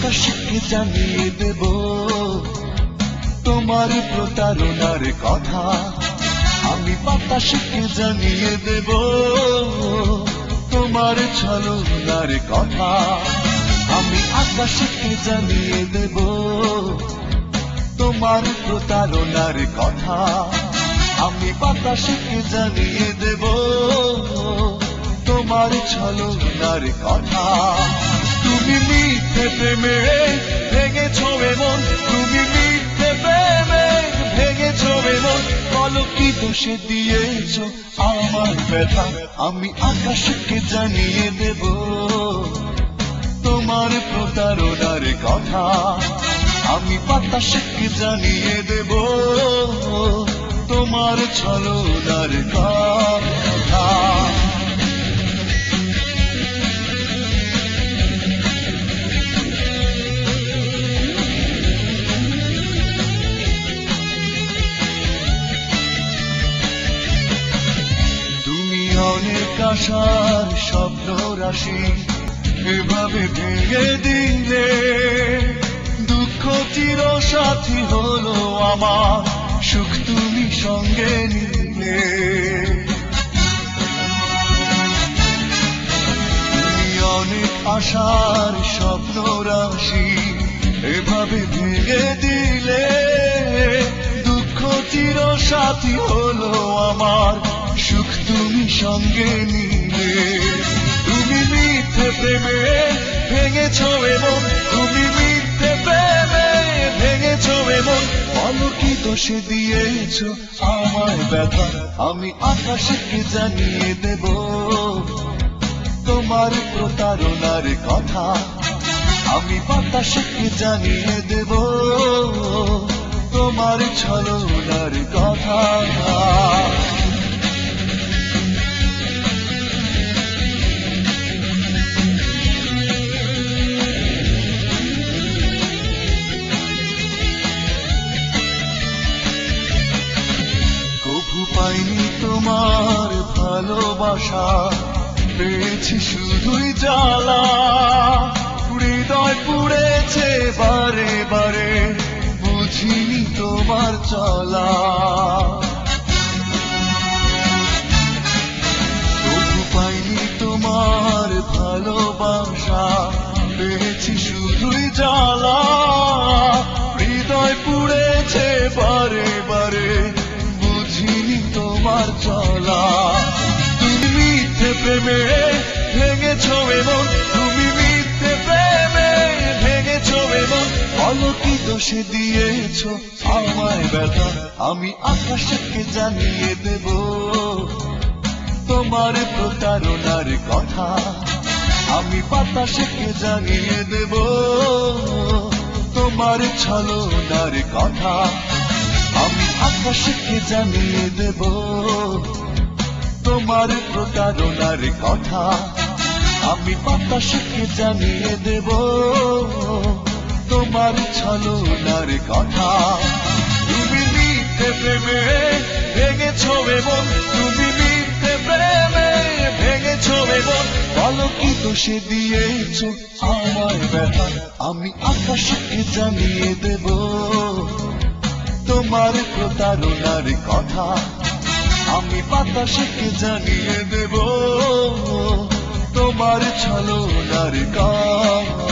আকাশকে জানিয়ে দেব তোমার প্রতারণার কথা। আমি বাতাসকে জানিয়ে দেব তোমার ছলনার কথা। আমি আকাশকে জানিয়ে দেব তোমার প্রতারণার কথা। আমি বাতাসকে জানিয়ে দেব তোমার ছলনার কথা। তুমি মিথ্যে প্রেমে ভেঙেছ এমন, তুমি মিথ্যে প্রেমে ভেঙেছ এমন। বলো কি দোষে দিয়েছ আমার ব্যথা। আমি আকাশকে জানিয়ে দেব তোমার প্রতারণার কথা। আমি বাতাসকে জানিয়ে দেব তোমার ছলনার কথা। তুমি অনেক আশার স্বপ্ন রাশি এভাবে ভেঙে দিলে। দুঃখ চির সাথী হলো আমার, সুখ তুমি সঙ্গে নিলে। তুমি অনেক আশার স্বপ্ন রাশি এভাবে ভেঙে দিলে। দুঃখ চির সাথী হলো আমার, সুখ তুমি সঙ্গে নিলে। তুমি মিথ্যে প্রেমে ভেঙেছ এমন, তুমি মিথ্যে প্রেমে ভেঙেছ এমন। বলো কি দোষে দিয়েছ আমায় ব্যথা। আমি আকাশকে জানিয়ে দেব তোমার প্রতারণার কথা। আমি বাতাসকে জানিয়ে দেব তোমার ছলনার কথা। কভু পাইনি তোমার ভালোবাসা, পেয়েছি শুধুই জ্বালা। হৃদয় পুড়েছে বারে বারে, বুঝিনি তোমার চলা। কভু পাইনি তোমার ভালোবাসা, পেয়েছি শুধুই জ্বালা। হৃদয় পুড়েছে বারে বারে, বুঝিনি তোমার চলা। তুমি মিথ্যে প্রেমে ভেঙেছ এমন, তুমি মিথ্যে প্রেমে ভেঙেছ এমন। বলো কি দোষে দিয়েছ আমায় ব্যথা। আমি আকাশকে জানিয়ে দেব তোমার প্রতারণার কথা। আমি বাতাসকে জানিয়ে দেব তোমার ছলনার কথা। আমি আকাশকে জানিয়ে দেব তোমার প্রতারণার কথা। আমি বাতাসকে জানিয়ে দেব তোমার ছলনার কথা। তুমি মিথ্যে প্রেমে ভেঙেছ এমন, তুমি মিথ্যে প্রেমে ভেঙেছ এমন। বলো কি দোষে দিয়েছ আমায় ব্যথা। আমি আকাশকে জানিয়ে দেব তোমার প্রতারণার কথা। আমি বাতাসকে জানিয়ে দেব তোমার ছলনার কথা।